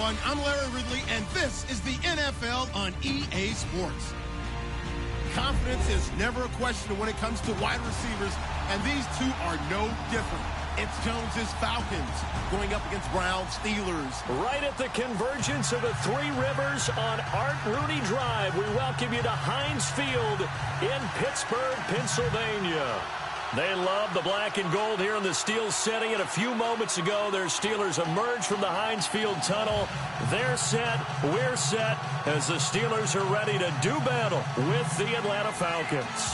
everyone. I'm Larry Ridley, and this is the NFL on EA Sports. Confidence is never a question when it comes to wide receivers, and these two are no different. It's Jones's Falcons going up against Browns Steelers. Right at the convergence of the Three Rivers on Art Rooney Drive, we welcome you to Heinz Field in Pittsburgh, Pennsylvania. They love the black and gold here in the Steel setting, and a few moments ago, their Steelers emerged from the Heinz Field tunnel. They're set, we're set, as the Steelers are ready to do battle with the Atlanta Falcons.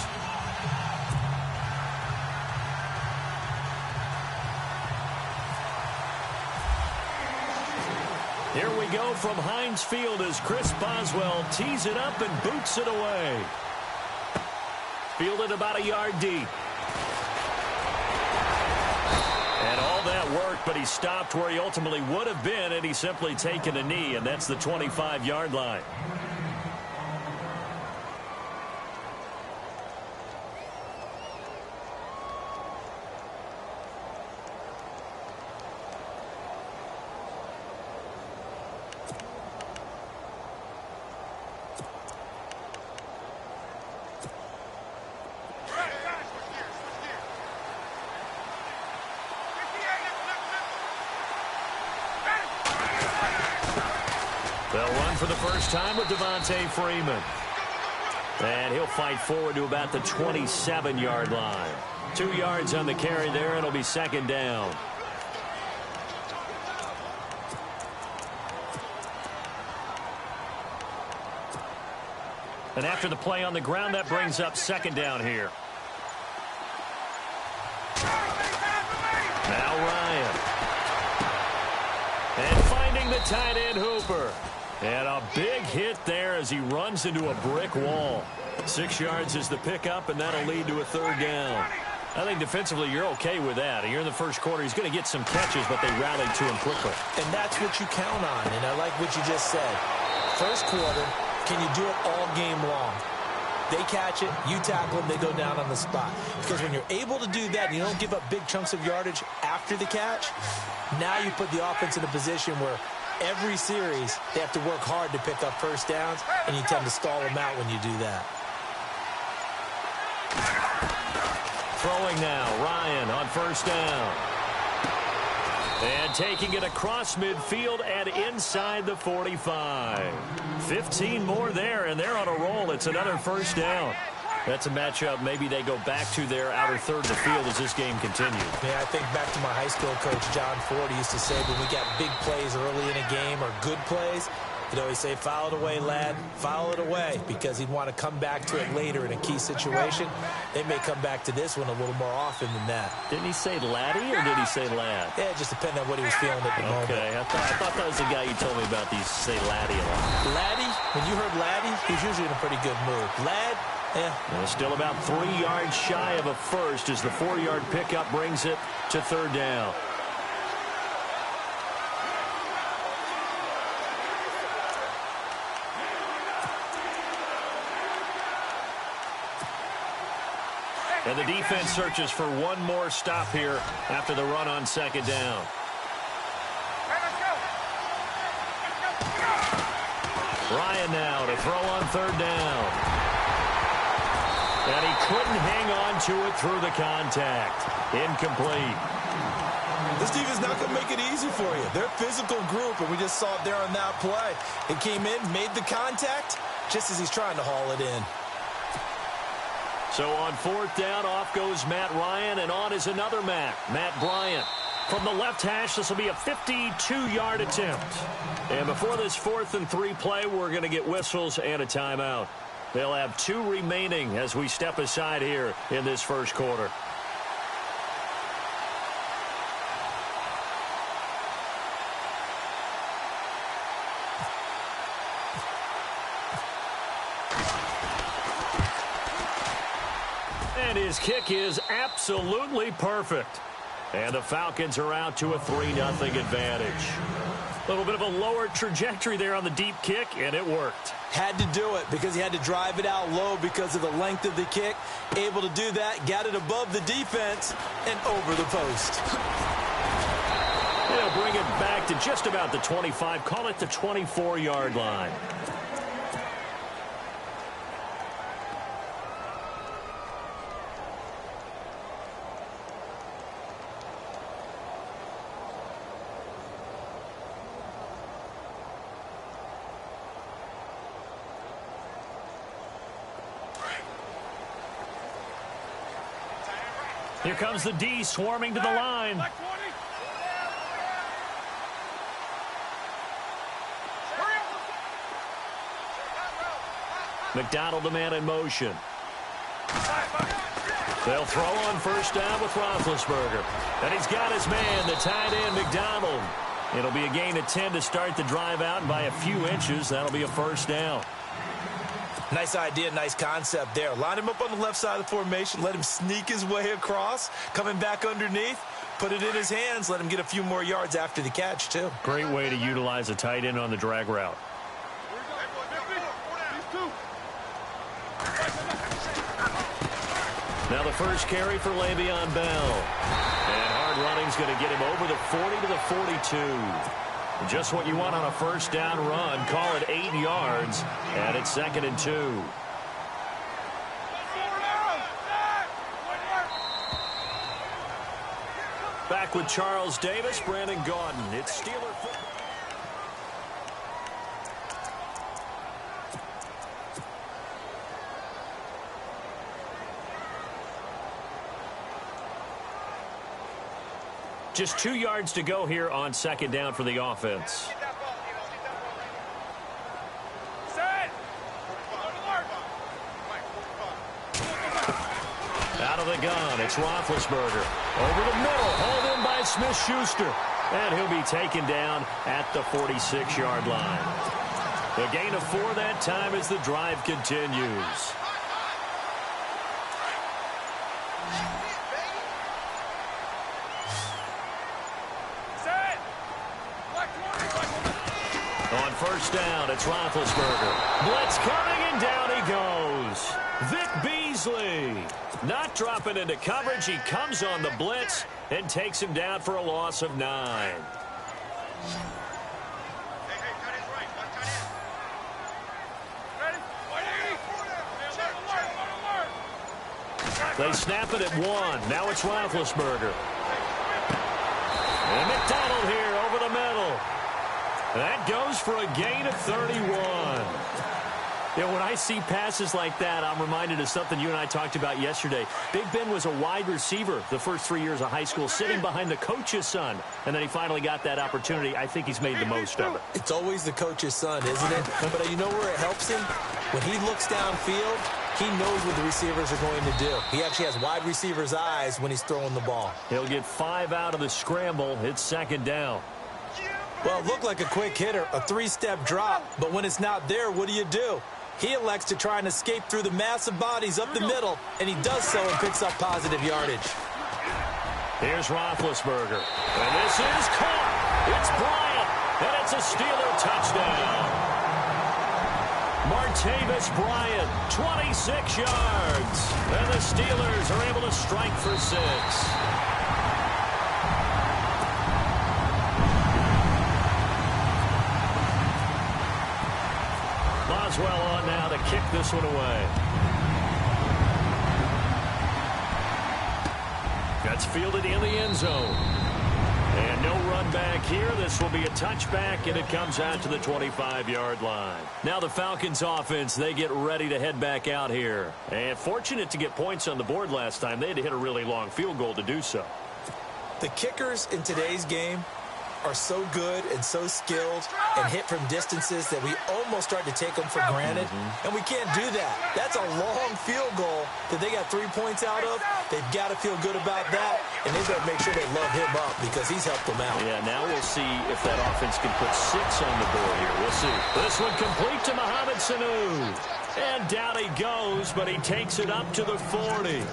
Here we go from Heinz Field as Chris Boswell tees it up and boots it away. Fielded about a yard deep. And all that worked, but he stopped where he ultimately would have been had he simply taken a knee, and that's the 25-yard line. They'll run for the first time with Devontae Freeman. And he'll fight forward to about the 27-yard line. 2 yards on the carry there. It'll be second down. And after the play on the ground, that brings up second down here. Now Ryan. And finding the tight end Hooper. And a big hit there as he runs into a brick wall. 6 yards is the pickup, and that'll lead to a third down. I think defensively you're okay with that. You're in the first quarter. He's going to get some catches, but they rallied to him quickly. And that's what you count on, and I like what you just said. First quarter, can you do it all game long? They catch it, you tackle them, they go down on the spot. Because when you're able to do that and you don't give up big chunks of yardage after the catch, now you put the offense in a position where every series they have to work hard to pick up first downs, and you tend to stall them out when you do that. Throwing now, Ryan on first down. And taking it across midfield and inside the 45. 15 more there, and they're on a roll. It's another first down. That's a matchup maybe they go back to their outer third of the field as this game continues. Yeah, I think back to my high school coach, John Ford. He used to say when we got big plays early in a game or good plays, he'd always say, foul it away, lad, foul it away, because he'd want to come back to it later in a key situation. They may come back to this one a little more often than that. Didn't he say laddie or did he say lad? Yeah, it just depended on what he was feeling at the moment. Okay, I thought that was the guy you told me about. These say laddie a lot. Laddie, when you heard laddie, he's usually in a pretty good mood. Lad, yeah. Well, still about 3 yards shy of a first as the 4-yard pickup brings it to third down. And the defense searches for one more stop here after the run on second down. Ryan now to throw on third down. And he couldn't hang on to it through the contact. Incomplete. This defense not going to make it easy for you. They're a physical group, and we just saw it there on that play. It came in, made the contact, just as he's trying to haul it in. So on fourth down, off goes Matt Ryan, and on is another Matt Bryant. From the left hash, this will be a 52-yard attempt. And before this 4th and 3 play, we're going to get whistles and a timeout. They'll have 2 remaining as we step aside here in this first quarter. And his kick is absolutely perfect. And the Falcons are out to a 3-0 advantage. A little bit of a lower trajectory there on the deep kick, and it worked. Had to do it because he had to drive it out low because of the length of the kick. Able to do that, got it above the defense, and over the post. They'll bring it back to just about the 25. Call it the 24-yard line. Here comes the D swarming to the line. McDonald, the man in motion. They'll throw on first down with Roethlisberger. And he's got his man, the tight end, McDonald. It'll be a gain of 10 to start the drive out, and by a few inches, that'll be a first down. Nice idea, nice concept there. Line him up on the left side of the formation. Let him sneak his way across. Coming back underneath. Put it in his hands. Let him get a few more yards after the catch, too. Great way to utilize a tight end on the drag route. Now the first carry for Le'Veon Bell. And hard running's going to get him over the 40 to the 42. Just what you want on a first down run. Call it 8 yards, and it's 2nd and 2. Back with Charles Davis, Brandon Gaudin. It's Steeler football. Just 2 yards to go here on 2nd down for the offense. Out of the gun, it's Roethlisberger. Over the middle, hauled in by Smith-Schuster. And he'll be taken down at the 46-yard line. The gain of 4 that time as the drive continues. On first down, it's Roethlisberger. Blitz coming, and down he goes. Vic Beasley not dropping into coverage. He comes on the blitz and takes him down for a loss of 9. They snap it at 1. Now it's Roethlisberger. And McDonald here over the middle. That goes for a gain of 31. You know, when I see passes like that, I'm reminded of something you and I talked about yesterday. Big Ben was a wide receiver the first 3 years of high school, sitting behind the coach's son. And then he finally got that opportunity. I think he's made the most of it. It's always the coach's son, isn't it? But you know where it helps him? When he looks downfield, he knows what the receivers are going to do. He actually has wide receiver's eyes when he's throwing the ball. He'll get 5 out of the scramble. It's 2nd down. Well, it looked like a quick hitter, a 3-step drop. But when it's not there, what do? He elects to try and escape through the massive bodies up the middle, and he does so and picks up positive yardage. Here's Roethlisberger. And this is caught. It's Bryant, and it's a Steeler touchdown. Martavis Bryant, 26 yards. And the Steelers are able to strike for 6. Boswell on now to kick this one away. That's fielded in the end zone. And no run back here. This will be a touchback, and it comes out to the 25-yard line. Now the Falcons offense, they get ready to head back out here. And fortunate to get points on the board last time. They had to hit a really long field goal to do so. The kickers in today's game are so good and so skilled and hit from distances that we almost start to take them for granted. And we can't do that. That's a long field goal that they got 3 points out of. They've got to feel good about that, and they've got to make sure they love him up because he's helped them out. Yeah, now we'll see if that offense can put 6 on the board here. We'll see. This one complete to Mohamed Sanu. And down he goes, but he takes it up to the 40.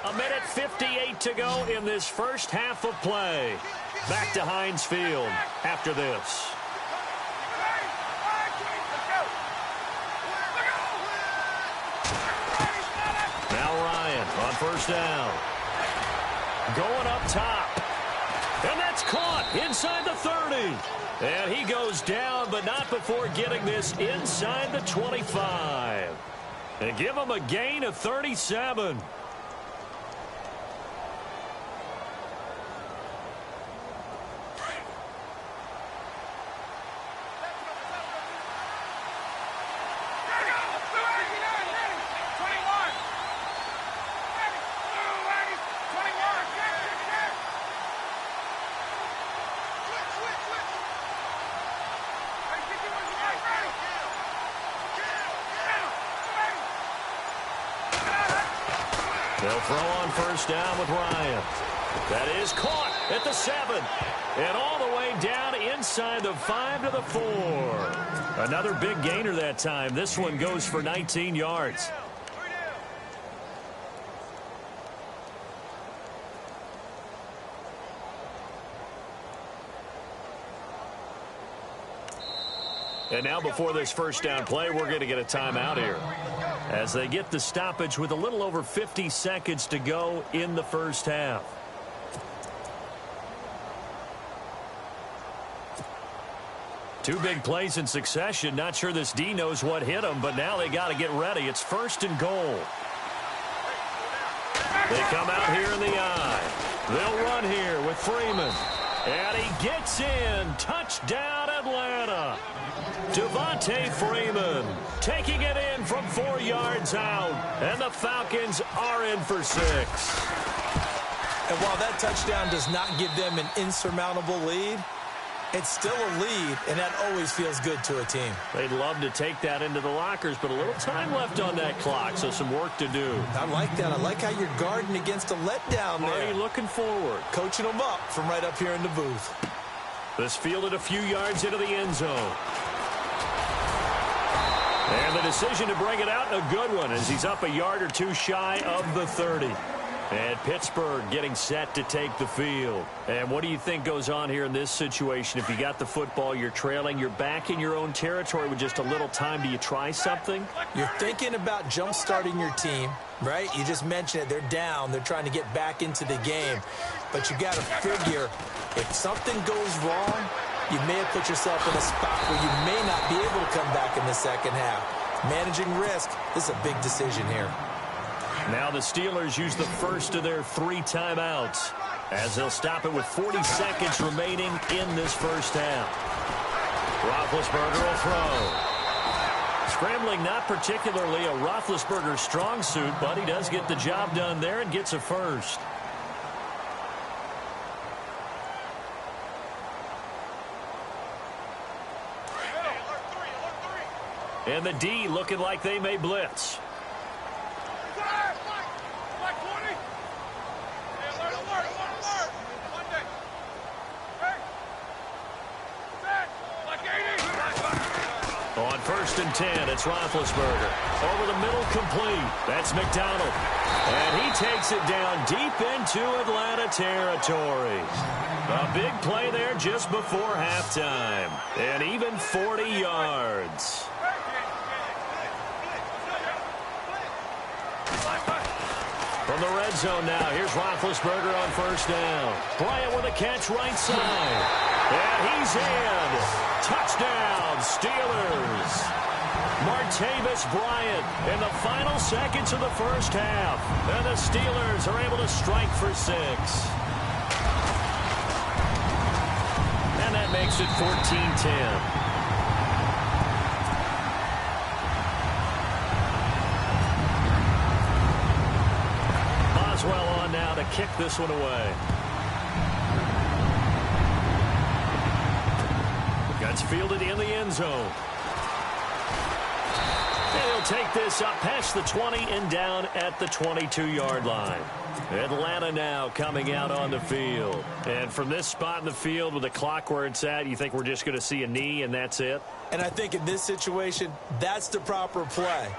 A minute 58 to go in this first half of play. Back to Heinz Field after this. Now Ryan on first down. Going up top. And that's caught. inside the 30. And he goes down, but not before getting this inside the 25. And give him a gain of 37. They'll throw on first down with Ryan. That is caught at the 7. And all the way down inside the 5 to the 4. Another big gainer that time. This one goes for 19 yards. And now before this first down play, we're going to get a timeout here, as they get the stoppage with a little over 50 seconds to go in the first half. Two big plays in succession. Not sure this D knows what hit him, but now they got to get ready. It's first and goal. They come out here in the eye. They'll run here with Freeman. And he gets in. Touchdown, Atlanta. Devontae Freeman taking it in from 4 yards out. And the Falcons are in for 6. And while that touchdown does not give them an insurmountable lead, it's still a lead, and that always feels good to a team. They'd love to take that into the lockers, but a little time left on that clock, so some work to do. I like that. I like how you're guarding against a letdown there. Already looking forward. Coaching them up from right up here in the booth. This fielded a few yards into the end zone. And the decision to bring it out, a good one, as he's up a yard or two shy of the 30. And Pittsburgh getting set to take the field. And what do you think goes on here in this situation? If you got the football, you're trailing, you're back in your own territory with just a little time. Do you try something? You're thinking about jump-starting your team, right? You just mentioned it. They're down. They're trying to get back into the game. But you got to figure, if something goes wrong, you may have put yourself in a spot where you may not be able to come back in the second half. Managing risk, this is a big decision here. Now the Steelers use the first of their 3 timeouts, as they'll stop it with 40 seconds remaining in this first half. Roethlisberger will throw. Scrambling, not particularly a Roethlisberger strong suit, but he does get the job done there and gets a first. And the D looking like they may blitz. On first and 10, it's Roethlisberger. Over the middle, complete. That's McDonald. And he takes it down deep into Atlanta territory. A big play there just before halftime. And even 40 yards. From the red zone now, here's Roethlisberger on first down. Bryant with a catch right side. And he's in. Touchdown, Steelers. Martavis Bryant in the final seconds of the first half. And the Steelers are able to strike for 6. And that makes it 14-10. Well on now to kick this one away. Guts fielded in the end zone. And he'll take this up past the 20 and down at the 22-yard line. Atlanta now coming out on the field. And from this spot in the field with the clock where it's at, you think we're just going to see a knee and that's it? And I think in this situation, that's the proper play.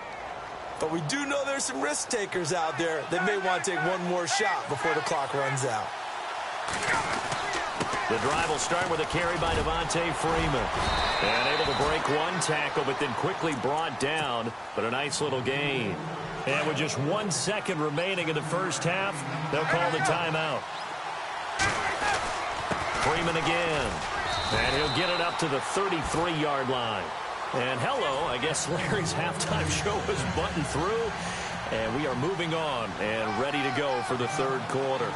But we do know there's some risk takers out there that may want to take one more shot before the clock runs out. The drive will start with a carry by Devontae Freeman. And able to break one tackle, but then quickly brought down. But a nice little gain. And with just 1 second remaining in the first half, they'll call the timeout. Freeman again. And he'll get it up to the 33-yard line. And hello, I guess Larry's halftime show is buttoned through. And we are moving on and ready to go for the third quarter.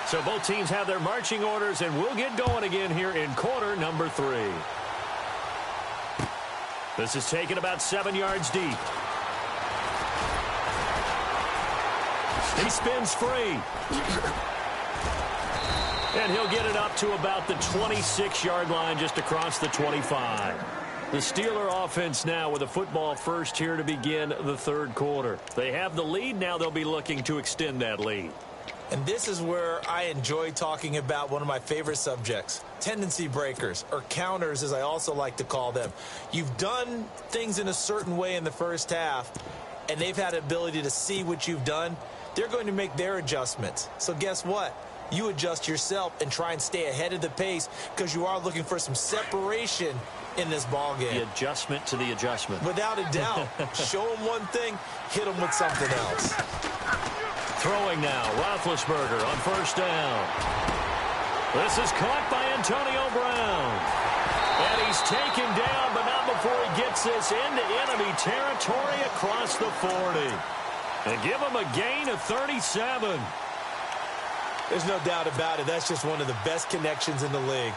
So both teams have their marching orders, and we'll get going again here in quarter number 3. This is taken about 7 yards deep. He spins free. And he'll get it up to about the 26-yard line, just across the 25. The Steeler offense now with a football first here to begin the third quarter. They have the lead. Now they'll be looking to extend that lead. And this is where I enjoy talking about one of my favorite subjects, tendency breakers, or counters as I also like to call them. You've done things in a certain way in the first half, and they've had the ability to see what you've done. They're going to make their adjustments. So guess what? You adjust yourself and try and stay ahead of the pace because you are looking for some separation in this ball game. The adjustment to the adjustment. Without a doubt. Show them one thing, hit them with something else. Throwing now, Roethlisberger on first down. This is caught by Antonio Brown. And he's taken down, but not before he gets this into enemy territory across the 40. And give him a gain of 37. There's no doubt about it. That's just one of the best connections in the league.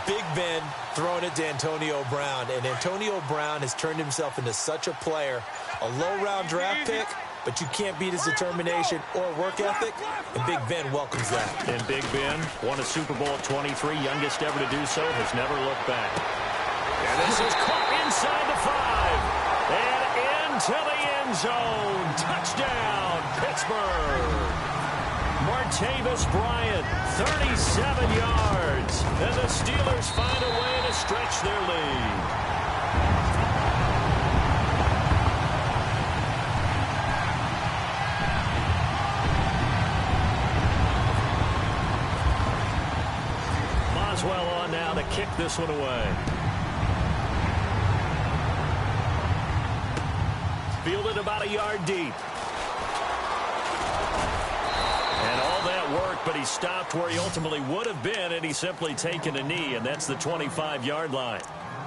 Big Ben throwing it to Antonio Brown. And Antonio Brown has turned himself into such a player. A low-round draft pick, but you can't beat his determination or work ethic, and Big Ben welcomes that. And Big Ben won a Super Bowl at 23, youngest ever to do so, has never looked back. And this is caught inside the 5, and into the end zone. Touchdown, Pittsburgh. Martavis Bryant, 37 yards, and the Steelers find a way to stretch their lead. Well on now to kick this one away. Fielded about a yard deep. And all that work, but he stopped where he ultimately would have been, and he's simply taken a knee, and that's the 25-yard line.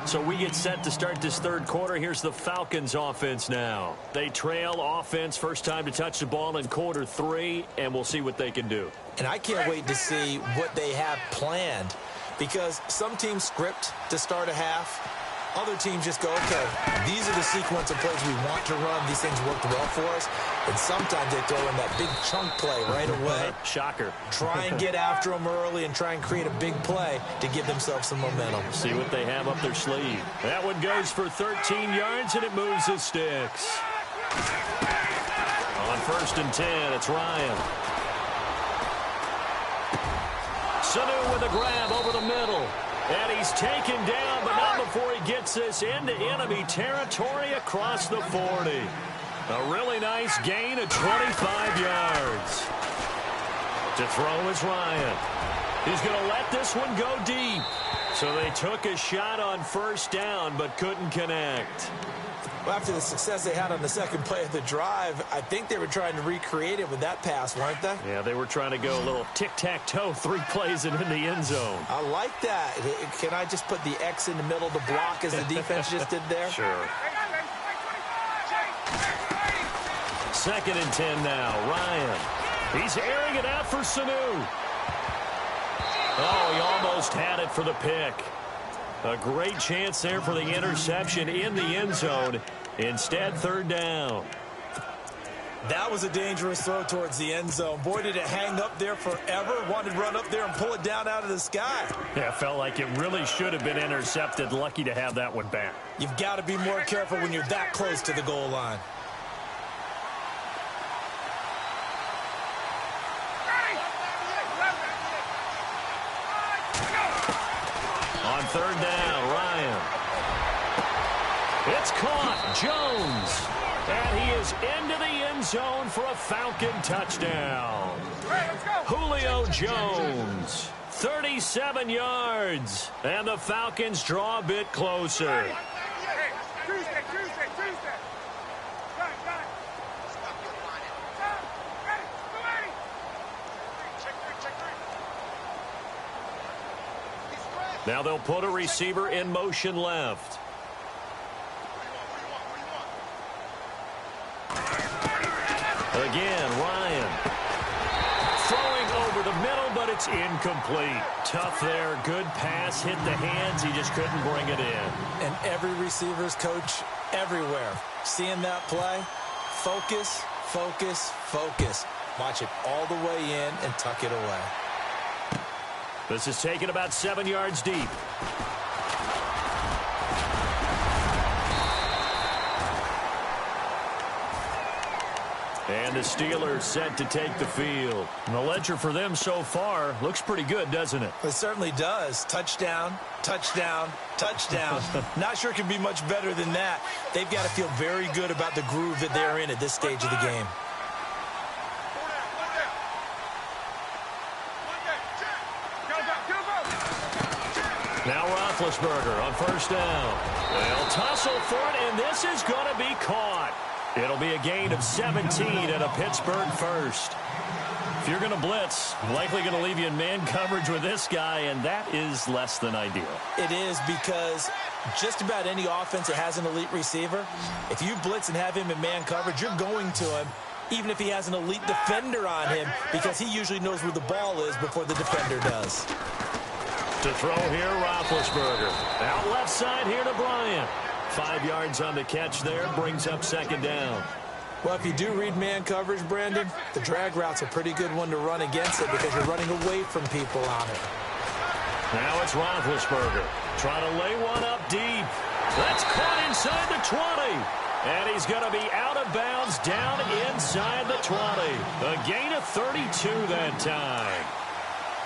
So we get set to start this third quarter. Here's the Falcons offense now. They trail offense, first time to touch the ball in quarter 3, and we'll see what they can do. And I can't wait to see what they have planned. Because some teams script to start a half. Other teams just go, okay, these are the sequence of plays we want to run. These things worked well for us. And sometimes they throw in that big chunk play right away. Shocker. Try and get after them early and try and create a big play to give themselves some momentum. See what they have up their sleeve. That one goes for 13 yards, and it moves the sticks. On first and 10, it's Ryan. Sanu with a grab over the middle. And he's taken down, but not before he gets this into enemy territory across the 40. A really nice gain of 25 yards. To throw is Ryan. He's going to let this one go deep. So they took a shot on first down, but couldn't connect. Well, after the success they had on the second play of the drive, I think they were trying to recreate it with that pass, weren't they? Yeah, they were trying to go a little tic-tac-toe, 3 plays and in the end zone. I like that. Can I just put the X in the middle to block as the defense just did there? Sure. Second and 10 now. Ryan. He's airing it out for Sanu. Oh, he almost had it for the pick. A great chance there for the interception in the end zone. Instead, third down. That was a dangerous throw towards the end zone. Boy, did it hang up there forever. Wanted to run up there and pull it down out of the sky. Yeah, felt like it really should have been intercepted. Lucky to have that one back. You've got to be more careful when you're that close to the goal line. On third down, Ryan. It's caught. Jones. And he is into the end zone for a Falcon touchdown. Julio Jones. 37 yards. And the Falcons draw a bit closer. Now they'll put a receiver in motion left. Again, Ryan. Throwing over the middle, but it's incomplete. Tough there. Good pass. Hit the hands. He just couldn't bring it in. And every receiver's coach everywhere. Seeing that play, focus, focus, focus. Watch it all the way in and tuck it away. This is taken about 7 yards deep. And the Steelers set to take the field. And the ledger for them so far looks pretty good, doesn't it? It certainly does. Touchdown, touchdown, touchdown. Not sure it can be much better than that. They've got to feel very good about the groove that they're in at this stage of the game. Now Roethlisberger on first down. They'll tussle for it, and this is going to be caught. It'll be a gain of 17 and a Pittsburgh first. If you're going to blitz, likely going to leave you in man coverage with this guy, and that is less than ideal. It is, because just about any offense that has an elite receiver, if you blitz and have him in man coverage, you're going to him, even if he has an elite defender on him, because he usually knows where the ball is before the defender does. To throw here, Roethlisberger. Out left side here to Bryant. 5 yards on the catch there, brings up second down. Well, if you do read man coverage, Brandon, the drag route's a pretty good one to run against it because you're running away from people on it. Now it's Roethlisberger trying to lay one up deep. That's caught inside the 20. And he's going to be out of bounds down inside the 20. A gain of 32 that time.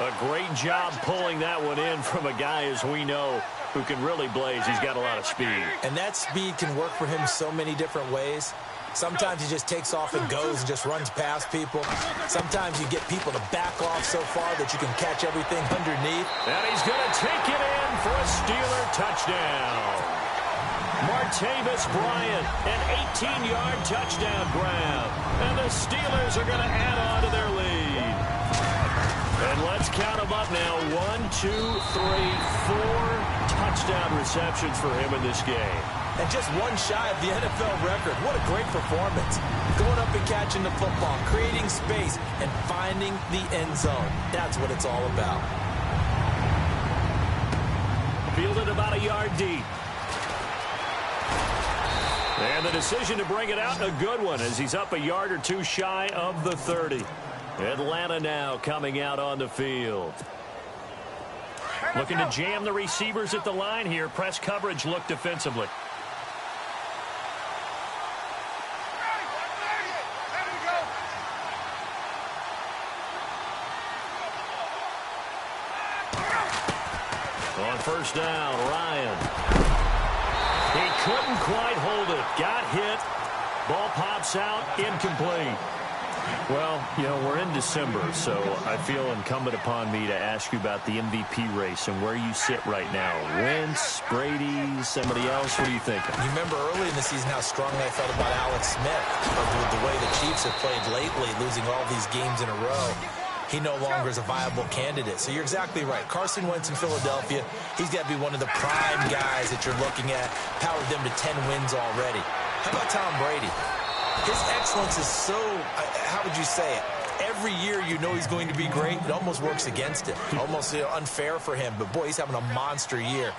A great job pulling that one in from a guy, as we know, who can really blaze. He's got a lot of speed. And that speed can work for him so many different ways. Sometimes he just takes off and goes and just runs past people. Sometimes you get people to back off so far that you can catch everything underneath. And he's going to take it in for a Steeler touchdown. Martavis Bryant, an 18-yard touchdown grab. And the Steelers are going to add on to their lead. And let's count them up now. 1, 2, 3, 4 touchdown receptions for him in this game. And just one shy of the NFL record. What a great performance. Going up and catching the football, creating space, and finding the end zone. That's what it's all about. Fielded about a yard deep. And the decision to bring it out, a good one, as he's up a yard or two shy of the 30. Atlanta now coming out on the field. Looking to jam the receivers at the line here. Press coverage look defensively. On first down, Ryan. He couldn't quite hold it. Got hit. Ball pops out. Incomplete. Well, you know, we're in December, so I feel incumbent upon me to ask you about the MVP race and where you sit right now. Wentz, Brady, somebody else? What are you thinking? You remember early in the season how strongly I felt about Alex Smith, but with the way the Chiefs have played lately, losing all these games in a row. He no longer is a viable candidate. So you're exactly right. Carson Wentz in Philadelphia, he's got to be one of the prime guys that you're looking at. Powered them to 10 wins already. How about Tom Brady? His excellence is so, how would you say it? Every year you know he's going to be great. It almost works against him. Almost unfair for him. But, boy, he's having a monster year.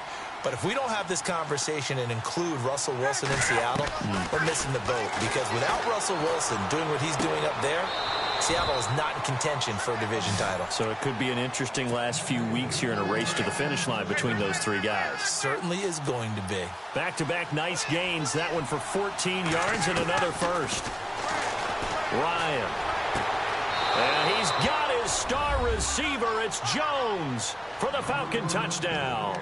But if we don't have this conversation and include Russell Wilson in Seattle, we're missing the boat. Because without Russell Wilson doing what he's doing up there, Seattle is not in contention for a division title. So it could be an interesting last few weeks here in a race to the finish line between those three guys. Certainly is going to be. Back-to-back nice gains. That one for 14 yards and another first. Ryan. And he's got his star receiver. It's Jones for the Falcon touchdown.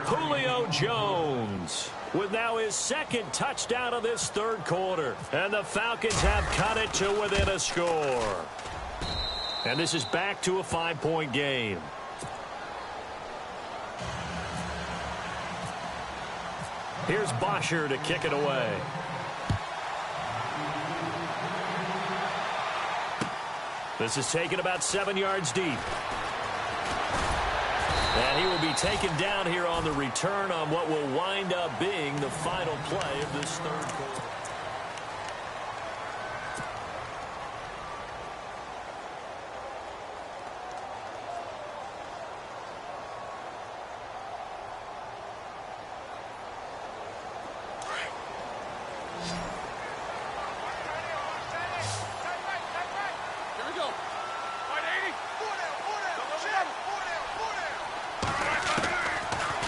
Julio Jones with now his second touchdown of this third quarter. And the Falcons have cut it to within a score. And this is back to a 5-point game. Here's Bosher to kick it away. This is taken about 7 yards deep. And he will be taken down here on the return on what will wind up being the final play of this third quarter.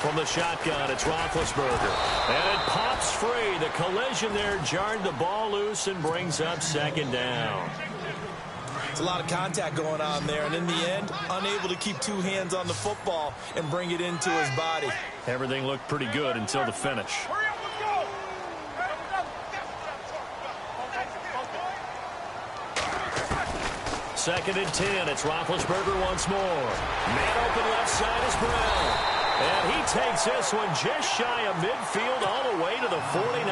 From the shotgun, it's Roethlisberger. And it pops free. The collision there jarred the ball loose and brings up second down. It's a lot of contact going on there, and in the end, unable to keep two hands on the football and bring it into his body. Everything looked pretty good until the finish. Second and 10. It's Roethlisberger once more. Man open left side is Brown. And he takes this one just shy of midfield all the way to the 49.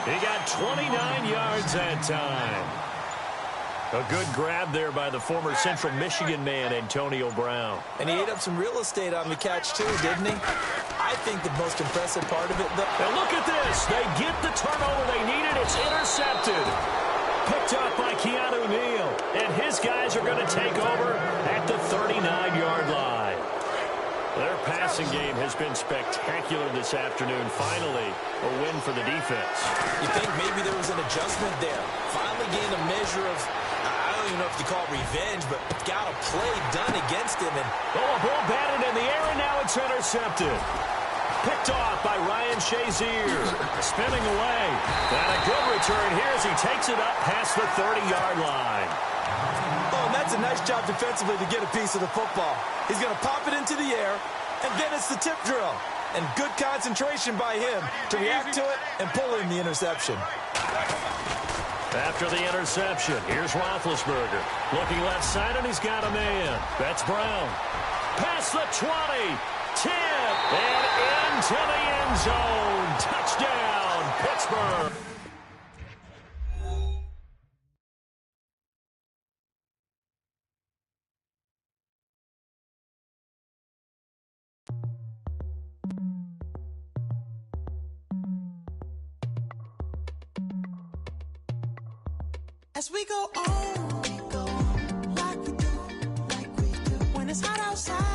He got 29 yards that time. A good grab there by the former Central Michigan man, Antonio Brown. And he ate up some real estate on the catch, too, didn't he? I think the most impressive part of it, though. And look at this. They get the turnover they needed. It's intercepted. Picked up by Keanu Neal. And his guys are going to take over at the 39-yard line. Their passing game has been spectacular this afternoon. Finally, a win for the defense. You think maybe there was an adjustment there. Finally gained a measure of, I don't even know if you call it revenge, but got a play done against him. And a ball batted in the air, and now it's intercepted. Picked off by Ryan Shazier. Spinning away. And a good return here as he takes it up past the 30-yard line. Oh, and that's a nice job defensively to get a piece of the football. He's going to pop it into the air, and then it's the tip drill. And good concentration by him to react to it and pull in the interception. After the interception, here's Roethlisberger. Looking left side, and he's got a man. That's Brown. Past the 20. 10. And into the end zone. Touchdown, Pittsburgh. As we go on like we do, when it's hot outside.